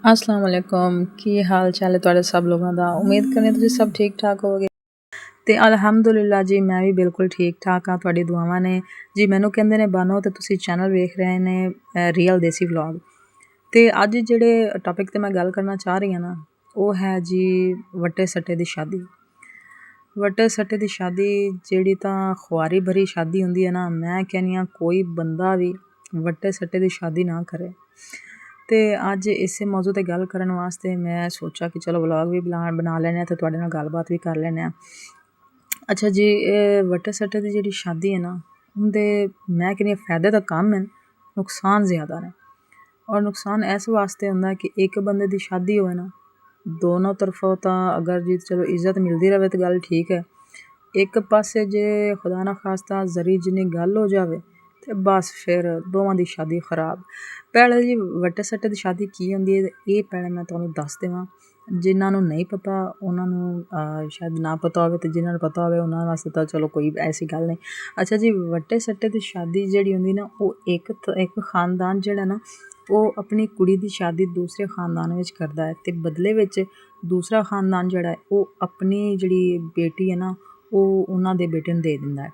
अस्सलाम वालेकुम की हाल चाल है ਤੁਹਾਡੇ ਸਭ ਲੋਕਾਂ ਦਾ ਉਮੀਦ ਕਰਨੀ ਤੁਸੀਂ ਸਭ ਠੀਕ ਠਾਕ ਹੋਵੋਗੇ ਤੇ ਅਲਹਮਦੁਲਿਲਾ ਜੀ ਮੈਂ ਵੀ ਬਿਲਕੁਲ ਠੀਕ ਠਾਕ ਹਾਂ ਤੁਹਾਡੀ ਦੁਆਵਾਂ ਨੇ ਜੀ ਮੈਨੂੰ ਕਹਿੰਦੇ ਨੇ ਬਾਨੋ ਤੇ ਤੁਸੀਂ ਚੈਨਲ ਵੇਖ ਰਹੇ ਨੇ ਰੀਅਲ ਦੇਸੀ ਵਲੌਗ ਤੇ ਅੱਜ ਜਿਹੜੇ ਟੌਪਿਕ ਤੇ ਮੈਂ ਗੱਲ ਕਰਨਾ ਚਾਹ ਰਹੀ ਹਾਂ ਨਾ ਉਹ ਹੈ ਜੀ ਵੱਟੇ ਸੱਟੇ ਦੀ ਸ਼ਾਦੀ ਵੱਟੇ ਸੱਟੇ ਦੀ ਸ਼ਾਦੀ ਜਿਹੜੀ ਤਾਂ ਖੁਆਰੀ ਭਰੀ ਸ਼ਾਦੀ ਹੁੰਦੀ ਹੈ ਨਾ ਮੈਂ ਕਹਿੰਦੀ ਹਾਂ ਕੋਈ ਬੰਦਾ ਵੀ ਵੱਟੇ ਸੱਟੇ ਦੀ ਸ਼ਾਦੀ ਨਾ ਕਰੇ ਤੇ ਅੱਜ ਇਸੇ ਮੌਜੂ 'ਤੇ ਗੱਲ ਕਰਨ ਵਾਸਤੇ ਮੈਂ ਸੋਚਿਆ ਕਿ ਚਲੋ ਵਲੌਗ ਵੀ ਬਣਾ ਲੈਂਦੇ ਹਾਂ ਅਤੇ ਤੁਹਾਡੇ ਨਾਲ ਗੱਲਬਾਤ ਵੀ ਕਰ ਲੈਂਦੇ ਹਾਂ ਅੱਛਾ ਜੀ ਇਹ ਵੱਟੇ ਸੱਟੇ ਦੀ ਜਿਹੜੀ ਸ਼ਾਦੀ ਹੈ ਨਾ ਉਹਦੇ ਮੈਂ ਕਹਿੰਦੀ ਫਾਇਦੇ ਤਾਂ ਕਮ ਹਨ ਨੁਕਸਾਨ ਜ਼ਿਆਦਾ ਨੇ ਔਰ ਨੁਕਸਾਨ ਇਸ ਵਾਸਤੇ ਹੁੰਦਾ ਕਿ ਇੱਕ ਬੰਦੇ ਦੀ ਸ਼ਾਦੀ ਹੋਵੇ ਨਾ ਦੋਨੋਂ ਤਰਫੋਂ ਤਾਂ ਅਗਰ ਜੀ ਚਲੋ ਇੱਜ਼ਤ ਮਿਲਦੀ ਰਹੇ ਤਾਂ ਗੱਲ ਠੀਕ ਹੈ ਇੱਕ ਪਾਸੇ ਜੇ ਖੁਦਾ ਨਾ ਖਾਸਤਾ ਜ਼ਰੀ ਜਿੰਨੀ ਗੱਲ ਹੋ ਜਾਵੇ ਅਤੇ ਬਸ ਫਿਰ ਦੋਵਾਂ ਦੀ ਸ਼ਾਦੀ ਖਰਾਬ ਪਹਿਲੇ ਜੀ ਵੱਟੇ ਸੱਟੇ ਦੀ ਸ਼ਾਦੀ ਕੀ ਹੁੰਦੀ ਹੈ ਇਹ ਪਹਿਲੇ ਮੈਂ ਤੁਹਾਨੂੰ ਦੱਸ ਦੇਵਾਂ ਜਿਨ੍ਹਾਂ ਨੂੰ ਨਹੀਂ ਪਤਾ ਉਹਨਾਂ ਨੂੰ ਸ਼ਾਇਦ ਨਾ ਪਤਾ ਹੋਵੇ ਅਤੇ ਜਿਨ੍ਹਾਂ ਨੂੰ ਪਤਾ ਹੋਵੇ ਉਹਨਾਂ ਵਾਸਤੇ ਤਾਂ ਚਲੋ ਕੋਈ ਐਸੀ ਗੱਲ ਨਹੀਂ ਅੱਛਾ ਜੀ ਵੱਟੇ ਸੱਟੇ ਦੀ ਸ਼ਾਦੀ ਜਿਹੜੀ ਹੁੰਦੀ ਨਾ ਉਹ ਇੱਕ ਖਾਨਦਾਨ ਜਿਹੜਾ ਨਾ ਉਹ ਆਪਣੀ ਕੁੜੀ ਦੀ ਸ਼ਾਦੀ ਦੂਸਰੇ ਖਾਨਦਾਨ ਵਿੱਚ ਕਰਦਾ ਹੈ ਅਤੇ ਬਦਲੇ ਵਿੱਚ ਦੂਸਰਾ ਖਾਨਦਾਨ ਜਿਹੜਾ ਹੈ ਉਹ ਆਪਣੀ ਜਿਹੜੀ ਬੇਟੀ ਹੈ ਨਾ ਉਹ ਉਹਨਾਂ ਦੇ ਬੇਟੇ ਨੂੰ ਦੇ ਦਿੰਦਾ ਹੈ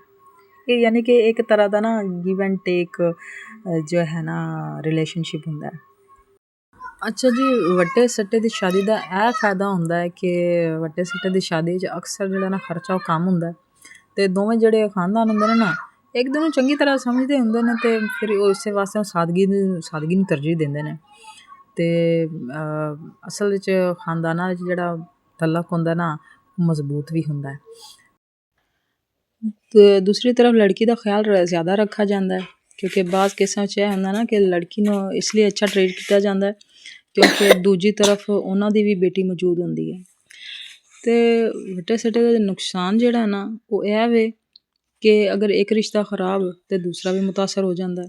ਇਹ ਯਾਨੀ ਕਿ ਇੱਕ ਤਰ੍ਹਾਂ ਦਾ ਨਾ ਗਿਵ ਐਂਡ ਟੇਕ ਜੋ ਹੈ ਨਾ ਰਿਲੇਸ਼ਨਸ਼ਿਪ ਹੁੰਦਾ ਹੈ ਅੱਛਾ ਜੀ ਵੱਟੇ ਸੱਟੇ ਦੀ ਸ਼ਾਦੀ ਦਾ ਇਹ ਫਾਇਦਾ ਹੁੰਦਾ ਹੈ ਕਿ ਵੱਟੇ ਸੱਟੇ ਦੀ ਸ਼ਾਦੀ 'ਚ ਅਕਸਰ ਜਿਹੜਾ ਨਾ ਖਰਚਾ ਉਹ ਕਮ ਹੁੰਦਾ ਅਤੇ ਦੋਵੇਂ ਜਿਹੜੇ ਖਾਨਦਾਨ ਹੁੰਦੇ ਨੇ ਨਾ ਇੱਕ ਦੂਜੇ ਨੂੰ ਚੰਗੀ ਤਰ੍ਹਾਂ ਸਮਝਦੇ ਹੁੰਦੇ ਨੇ ਅਤੇ ਫਿਰ ਉਹ ਇਸੇ ਵਾਸਤੇ ਸਾਦਗੀ ਨੂੰ ਤਰਜੀਹ ਦਿੰਦੇ ਨੇ ਅਤੇ ਅਸਲ ਵਿੱਚ ਖਾਨਦਾਨਾਂ ਵਿੱਚ ਜਿਹੜਾ ਤਲਕ ਹੁੰਦਾ ਨਾ ਮਜ਼ਬੂਤ ਵੀ ਹੁੰਦਾ ਹੈ ਅਤੇ ਦੂਸਰੀ ਤਰਫ ਲੜਕੀ ਦਾ ਖਿਆਲ ਜ਼ਿਆਦਾ ਰੱਖਿਆ ਜਾਂਦਾ ਹੈ ਕਿਉਂਕਿ ਬਾਜ਼ ਕੇਸਾਂ 'ਚ ਇਹ ਹੁੰਦਾ ਨਾ ਕਿ ਲੜਕੀ ਨੂੰ ਇਸ ਲਈ ਅੱਛਾ ਟਰੀਟ ਕੀਤਾ ਜਾਂਦਾ ਹੈ ਕਿਉਂਕਿ ਦੂਜੀ ਤਰਫ ਉਹਨਾਂ ਦੀ ਵੀ ਬੇਟੀ ਮੌਜੂਦ ਹੁੰਦੀ ਹੈ ਅਤੇ ਵੱਟੇ ਸੱਟੇ ਦਾ ਨੁਕਸਾਨ ਜਿਹੜਾ ਨਾ ਉਹ ਇਹ ਵੇ ਕਿ ਅਗਰ ਇੱਕ ਰਿਸ਼ਤਾ ਖਰਾਬ ਤਾਂ ਦੂਸਰਾ ਵੀ ਮੁਤਾਸਰ ਹੋ ਜਾਂਦਾ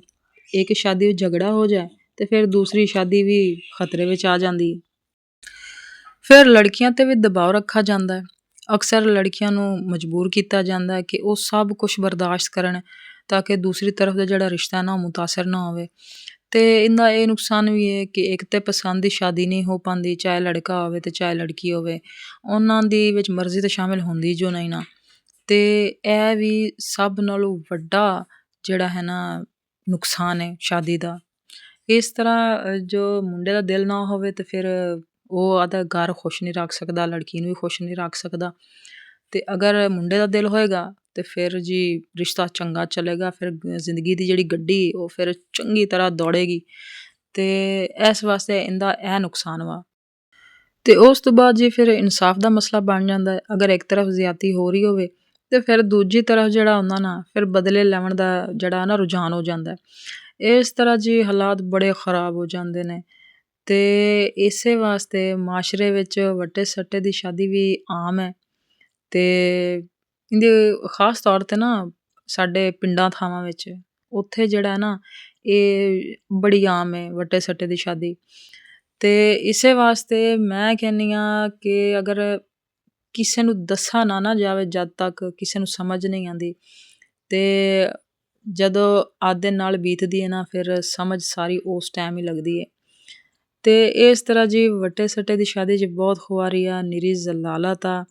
ਇੱਕ ਸ਼ਾਦੀ ਵਿੱਚ ਝਗੜਾ ਹੋ ਜਾਏ ਅਤੇ ਫਿਰ ਦੂਸਰੀ ਸ਼ਾਦੀ ਵੀ ਖਤਰੇ ਵਿੱਚ ਆ ਜਾਂਦੀ ਹੈ ਫਿਰ ਲੜਕੀਆਂ 'ਤੇ ਵੀ ਦਬਾਅ ਰੱਖਿਆ ਜਾਂਦਾ ਅਕਸਰ ਲੜਕੀਆਂ ਨੂੰ ਮਜਬੂਰ ਕੀਤਾ ਜਾਂਦਾ ਕਿ ਉਹ ਸਭ ਕੁਛ ਬਰਦਾਸ਼ਤ ਕਰਨ ਤਾਂ ਕਿ ਦੂਸਰੀ ਤਰਫ ਦਾ ਜਿਹੜਾ ਰਿਸ਼ਤਾ ਨਾ ਉਹ ਮੁਤਾਸਰ ਨਾ ਹੋਵੇ ਅਤੇ ਇਹਦਾ ਇਹ ਨੁਕਸਾਨ ਵੀ ਹੈ ਕਿ ਇੱਕ ਤਾਂ ਪਸੰਦ ਦੀ ਸ਼ਾਦੀ ਨਹੀਂ ਹੋ ਪਾਉਂਦੀ ਚਾਹੇ ਲੜਕਾ ਹੋਵੇ ਅਤੇ ਚਾਹੇ ਲੜਕੀ ਹੋਵੇ ਉਹਨਾਂ ਦੀ ਵਿੱਚ ਮਰਜ਼ੀ ਤਾਂ ਸ਼ਾਮਿਲ ਹੁੰਦੀ ਜੋ ਨਹੀਂ ਨਾ ਅਤੇ ਇਹ ਵੀ ਸਭ ਨਾਲੋਂ ਵੱਡਾ ਜਿਹੜਾ ਹੈ ਨਾ ਨੁਕਸਾਨ ਹੈ ਸ਼ਾਦੀ ਦਾ ਇਸ ਤਰ੍ਹਾਂ ਜੋ ਮੁੰਡੇ ਦਾ ਦਿਲ ਨਾ ਹੋਵੇ ਤਾਂ ਫਿਰ ਉਹ ਆਪਦਾ ਘਰ ਖੁਸ਼ ਨਹੀਂ ਰੱਖ ਸਕਦਾ ਲੜਕੀ ਨੂੰ ਵੀ ਖੁਸ਼ ਨਹੀਂ ਰੱਖ ਸਕਦਾ ਅਤੇ ਅਗਰ ਮੁੰਡੇ ਦਾ ਦਿਲ ਹੋਏਗਾ ਤਾਂ ਫਿਰ ਜੀ ਰਿਸ਼ਤਾ ਚੰਗਾ ਚੱਲੇਗਾ ਫਿਰ ਜ਼ਿੰਦਗੀ ਦੀ ਜਿਹੜੀ ਗੱਡੀ ਉਹ ਫਿਰ ਚੰਗੀ ਤਰ੍ਹਾਂ ਦੌੜੇਗੀ ਅਤੇ ਇਸ ਵਾਸਤੇ ਇਹਦਾ ਇਹ ਨੁਕਸਾਨ ਵਾ ਅਤੇ ਉਸ ਤੋਂ ਬਾਅਦ ਜੀ ਫਿਰ ਇਨਸਾਫ ਦਾ ਮਸਲਾ ਬਣ ਜਾਂਦਾ ਹੈ ਅਗਰ ਇੱਕ ਤਰਫ ਜ਼ਿਆਦਤੀ ਹੋ ਰਹੀ ਹੋਵੇ ਅਤੇ ਫਿਰ ਦੂਜੀ ਤਰਫ ਜਿਹੜਾ ਹੁੰਦਾ ਨਾ ਫਿਰ ਬਦਲੇ ਲੈਣ ਦਾ ਜਿਹੜਾ ਨਾ ਰੁਝਾਨ ਹੋ ਜਾਂਦਾ ਇਸ ਤਰ੍ਹਾਂ ਜੀ ਹਾਲਾਤ ਬੜੇ ਖ਼ਰਾਬ ਹੋ ਜਾਂਦੇ ਨੇ ਅਤੇ ਇਸੇ ਵਾਸਤੇ ਮਾਸ਼ਰੇ ਵਿੱਚ ਵੱਟੇ ਸੱਟੇ ਦੀ ਸ਼ਾਦੀ ਵੀ ਆਮ ਹੈ ਅਤੇ ਇਹਦੇ ਖ਼ਾਸ ਤੌਰ 'ਤੇ ਨਾ ਸਾਡੇ ਪਿੰਡਾਂ ਥਾਵਾਂ ਵਿੱਚ ਉੱਥੇ ਜਿਹੜਾ ਹੈ ਨਾ ਇਹ ਬੜੀ ਆਮ ਹੈ ਵੱਟੇ ਸੱਟੇ ਦੀ ਸ਼ਾਦੀ ਅਤੇ ਇਸੇ ਵਾਸਤੇ ਮੈਂ ਕਹਿੰਦੀ ਹਾਂ ਕਿ ਅਗਰ ਕਿਸੇ ਨੂੰ ਦੱਸਿਆ ਨਾ ਜਾਵੇ ਜਦ ਤੱਕ ਕਿਸੇ ਨੂੰ ਸਮਝ ਨਹੀਂ ਆਉਂਦੀ ਅਤੇ ਜਦੋਂ ਆਦੇ ਨਾਲ ਬੀਤਦੀ ਹੈ ਨਾ ਫਿਰ ਸਮਝ ਸਾਰੀ ਉਸ ਟਾਈਮ ਹੀ ਲੱਗਦੀ ਹੈ ਅਤੇ ਇਸ ਤਰ੍ਹਾਂ ਜੀ ਵੱਟੇ ਸੱਟੇ ਦੀ ਸ਼ਾਦੀ 'ਚ ਬਹੁਤ ਖੁਆਰੀ ਆ ਨਿਰੀ ਜ਼ਲਾਲਤ ਆ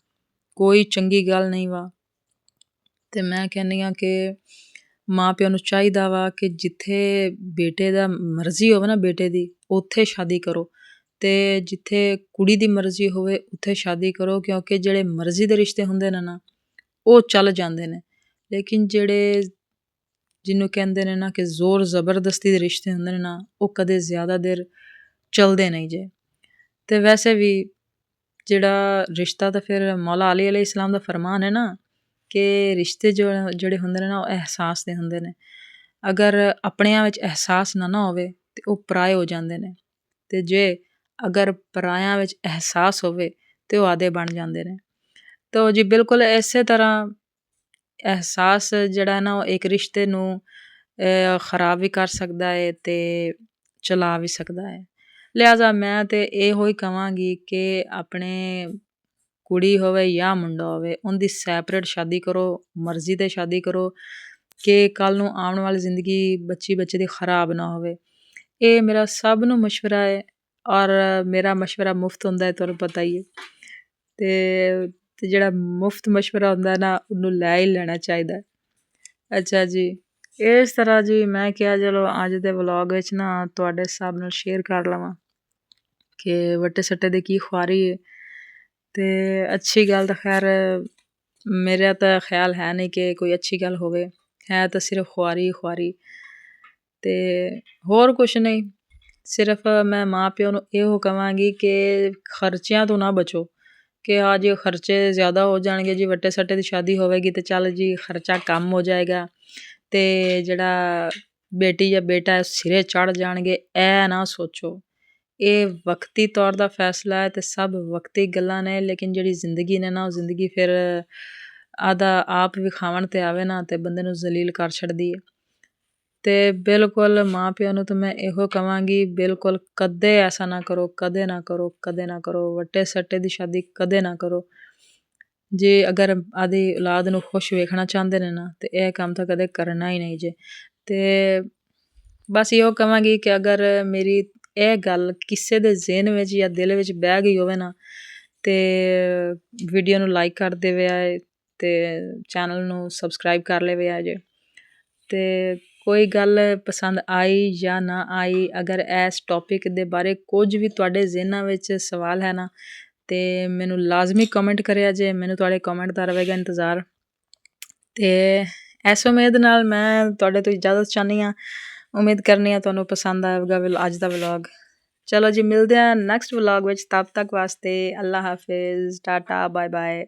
ਕੋਈ ਚੰਗੀ ਗੱਲ ਨਹੀਂ ਵਾ ਅਤੇ ਮੈਂ ਕਹਿੰਦੀ ਹਾਂ ਕਿ ਮਾਂ ਪਿਓ ਨੂੰ ਚਾਹੀਦਾ ਵਾ ਕਿ ਜਿੱਥੇ ਬੇਟੇ ਦਾ ਮਰਜ਼ੀ ਹੋਵੇ ਨਾ ਬੇਟੇ ਦੀ ਉੱਥੇ ਸ਼ਾਦੀ ਕਰੋ ਅਤੇ ਜਿੱਥੇ ਕੁੜੀ ਦੀ ਮਰਜ਼ੀ ਹੋਵੇ ਉੱਥੇ ਸ਼ਾਦੀ ਕਰੋ ਕਿਉਂਕਿ ਜਿਹੜੇ ਮਰਜ਼ੀ ਦੇ ਰਿਸ਼ਤੇ ਹੁੰਦੇ ਨੇ ਨਾ ਉਹ ਚੱਲ ਜਾਂਦੇ ਨੇ ਲੇਕਿਨ ਜਿਹੜੇ ਜਿਹਨੂੰ ਕਹਿੰਦੇ ਨੇ ਨਾ ਕਿ ਜ਼ੋਰ ਜ਼ਬਰਦਸਤੀ ਦੇ ਰਿਸ਼ਤੇ ਹੁੰਦੇ ਨੇ ਨਾ ਉਹ ਕਦੇ ਜ਼ਿਆਦਾ ਦੇਰ ਚਲਦੇ ਨਹੀਂ ਜੇ ਅਤੇ ਵੈਸੇ ਵੀ ਜਿਹੜਾ ਰਿਸ਼ਤਾ ਤਾਂ ਫਿਰ ਮੌਲਾ ਅਲੀ ਅਲੈਹਿ ਇਸਲਾਮ ਦਾ ਫਰਮਾਨ ਹੈ ਨਾ ਕਿ ਰਿਸ਼ਤੇ ਜਿਹੜੇ ਹੁੰਦੇ ਨੇ ਨਾ ਉਹ ਅਹਿਸਾਸ ਦੇ ਹੁੰਦੇ ਨੇ ਅਗਰ ਆਪਣਿਆਂ ਵਿੱਚ ਅਹਿਸਾਸ ਨਾ ਹੋਵੇ ਤਾਂ ਉਹ ਪਰਾਏ ਹੋ ਜਾਂਦੇ ਨੇ ਅਤੇ ਜੇ ਅਗਰ ਪਰਾਇਆਂ ਵਿੱਚ ਅਹਿਸਾਸ ਹੋਵੇ ਤਾਂ ਉਹ ਆਦੇ ਬਣ ਜਾਂਦੇ ਨੇ ਤਾਂ ਜੀ ਬਿਲਕੁਲ ਇਸੇ ਤਰ੍ਹਾਂ ਅਹਿਸਾਸ ਜਿਹੜਾ ਨਾ ਉਹ ਇੱਕ ਰਿਸ਼ਤੇ ਨੂੰ ਖਰਾਬ ਵੀ ਕਰ ਸਕਦਾ ਹੈ ਅਤੇ ਚਲਾ ਵੀ ਸਕਦਾ ਹੈ ਲਿਹਾਜ਼ਾ ਮੈਂ ਤਾਂ ਇਹੋ ਹੀ ਕਹਾਂਗੀ ਕਿ ਆਪਣੇ ਕੁੜੀ ਹੋਵੇ ਜਾਂ ਮੁੰਡਾ ਹੋਵੇ ਉਹਦੀ ਸੈਪਰੇਟ ਸ਼ਾਦੀ ਕਰੋ ਮਰਜ਼ੀ 'ਤੇ ਸ਼ਾਦੀ ਕਰੋ ਕਿ ਕੱਲ੍ਹ ਨੂੰ ਆਉਣ ਵਾਲੀ ਜ਼ਿੰਦਗੀ ਬੱਚੇ ਦੀ ਖਰਾਬ ਨਾ ਹੋਵੇ ਇਹ ਮੇਰਾ ਸਭ ਨੂੰ ਮਸ਼ਵਰਾ ਹੈ ਔਰ ਮੇਰਾ ਮਸ਼ਵਰਾ ਮੁਫਤ ਹੁੰਦਾ ਹੈ, ਤੁਹਾਨੂੰ ਪਤਾ ਹੀ ਹੈ। ਤੇ ਜਿਹੜਾ ਮੁਫਤ ਮਸ਼ਵਰਾ ਹੁੰਦਾ ਨਾ, ਉਹਨੂੰ ਲੈ ਹੀ ਲੈਣਾ ਚਾਹੀਦਾ। ਅੱਛਾ ਜੀ, ਇਸ ਤਰ੍ਹਾਂ ਜੀ ਮੈਂ ਕਿਹਾ ਚਲੋ ਅੱਜ ਦੇ ਵਲੋਗ ਵਿੱਚ ਨਾ ਤੁਹਾਡੇ ਹਿਸਾਬ ਨਾਲ ਸ਼ੇਅਰ ਕਰ ਲਵਾਂ ਕਿ ਵੱਟੇ ਸੱਟੇ ਦੀ ਕੀ ਖੁਆਰੀ ਹੈ। ਤੇ ਅੱਛੀ ਗੱਲ ਤਾਂ ਖੈਰ ਮੇਰਾ ਤਾਂ ਖਿਆਲ ਹੈ ਨਹੀਂ ਕਿ ਕੋਈ ਅੱਛੀ ਗੱਲ ਹੋਵੇ, ਹੈ ਤਾਂ ਸਿਰਫ ਖੁਆਰੀ ਖੁਆਰੀ। ਤੇ ਹੋਰ ਕੁਛ ਨਹੀਂ, ਸਿਰਫ ਮੈਂ ਮਾਂ ਪਿਓ ਨੂੰ ਇਹੋ ਕਹਾਂਗੀ ਕਿ ਖਰਚਿਆਂ ਤੋਂ ਨਾ ਬਚੋ, ਕਿ ਹਾਂ ਜੀ ਖਰਚੇ ਜ਼ਿਆਦਾ ਹੋ ਜਾਣਗੇ ਜੀ, ਵੱਟੇ ਸੱਟੇ ਦੀ ਸ਼ਾਦੀ ਹੋਵੇਗੀ ਤੇ ਚੱਲ ਜੀ ਖਰਚਾ ਕੰਮ ਹੋ ਜਾਏਗਾ ਤੇ ਜਿਹੜਾ ਬੇਟੀ ਜਾਂ ਬੇਟਾ ਸਿਰੇ ਚੜ੍ਹ ਜਾਣਗੇ, ਇਹ ਨਾ ਸੋਚੋ। ਇਹ ਵਕਤੀ ਤੌਰ ਦਾ ਫੈਸਲਾ ਹੈ ਤੇ ਸਭ ਵਕਤੀ ਗੱਲਾਂ ਨੇ, ਲੇਕਿਨ ਜਿਹੜੀ ਜ਼ਿੰਦਗੀ ਨੇ ਨਾ, ਉਹ ਜ਼ਿੰਦਗੀ ਫਿਰ ਆਦਾ ਆਪ ਵਿਖਾਵਣ ਤੇ ਆਵੇ ਨਾ ਤੇ ਬੰਦੇ ਨੂੰ ਜ਼ਲੀਲ ਕਰ ਛੱਡਦੀ ਹੈ। ਤੇ ਬਿਲਕੁਲ ਮਾਂ ਪਿਓ ਨੂੰ ਤਾਂ ਮੈਂ ਇਹੋ ਕਹਾਂਗੀ, ਬਿਲਕੁਲ ਕਦੇ ਐਸਾ ਨਾ ਕਰੋ, ਕਦੇ ਨਾ ਕਰੋ, ਕਦੇ ਨਾ ਕਰੋ, ਵੱਟੇ ਸੱਟੇ ਦੀ ਸ਼ਾਦੀ ਕਦੇ ਨਾ ਕਰੋ। ਜੇ ਅਗਰ ਆਦੀ ਔਲਾਦ ਨੂੰ ਖੁਸ਼ ਵੇਖਣਾ ਚਾਹੁੰਦੇ ਨੇ ਨਾ, ਤੇ ਇਹ ਕੰਮ ਤਾਂ ਕਦੇ ਕਰਨਾ ਹੀ ਨਹੀਂ ਜੇ। ਤੇ ਬਸ ਇਹੋ ਕਹਾਂਗੀ ਕਿ ਅਗਰ ਮੇਰੀ ਇਹ ਗੱਲ ਕਿਸੇ ਦੇ ਜ਼ਿਹਨ ਵਿੱਚ ਜਾਂ ਦਿਲ ਵਿੱਚ ਬਹਿ ਗਈ ਹੋਵੇ ਨਾ, ਤੇ ਵੀਡੀਓ ਨੂੰ ਲਾਈਕ ਕਰ ਦੇਵੇ ਆਏ ਤੇ ਚੈਨਲ ਨੂੰ ਸਬਸਕ੍ਰਾਈਬ ਕਰ ਲਵੇ ਆ ਜੇ। ਤੇ ਕੋਈ ਗੱਲ ਪਸੰਦ ਆਈ ਜਾਂ ਨਾ ਆਈ, ਅਗਰ ਇਸ ਟੌਪਿਕ ਦੇ ਬਾਰੇ ਕੁਝ ਵੀ ਤੁਹਾਡੇ ਜ਼ਿਹਨਾਂ ਵਿੱਚ ਸਵਾਲ ਹੈ ਨਾ, ਤੇ ਮੈਨੂੰ ਲਾਜ਼ਮੀ ਕਮੈਂਟ ਕਰਿਆ ਜੇ, ਮੈਨੂੰ ਤੁਹਾਡੇ ਕਮੈਂਟ ਦਾ ਰਹੇਗਾ ਇੰਤਜ਼ਾਰ। ਤੇ ਇਸ ਉਮੀਦ ਨਾਲ ਮੈਂ ਤੁਹਾਡੇ ਤੋਂ ਇਜਾਜ਼ਤ ਚਾਹੁੰਦੀ ਹਾਂ। ਉਮੀਦ ਕਰਨੀ ਆ ਤੁਹਾਨੂੰ ਪਸੰਦ ਆਏਗਾ ਅੱਜ ਦਾ ਵਲੋਗ। ਚਲੋ ਜੀ, ਮਿਲਦੇ ਹਾਂ ਨੈਕਸਟ ਵਲੋਗ ਵਿੱਚ, ਤਬ ਤੱਕ ਵਾਸਤੇ ਅੱਲਾ ਹਾਫਿਜ਼, ਟਾਟਾ, ਬਾਏ ਬਾਏ।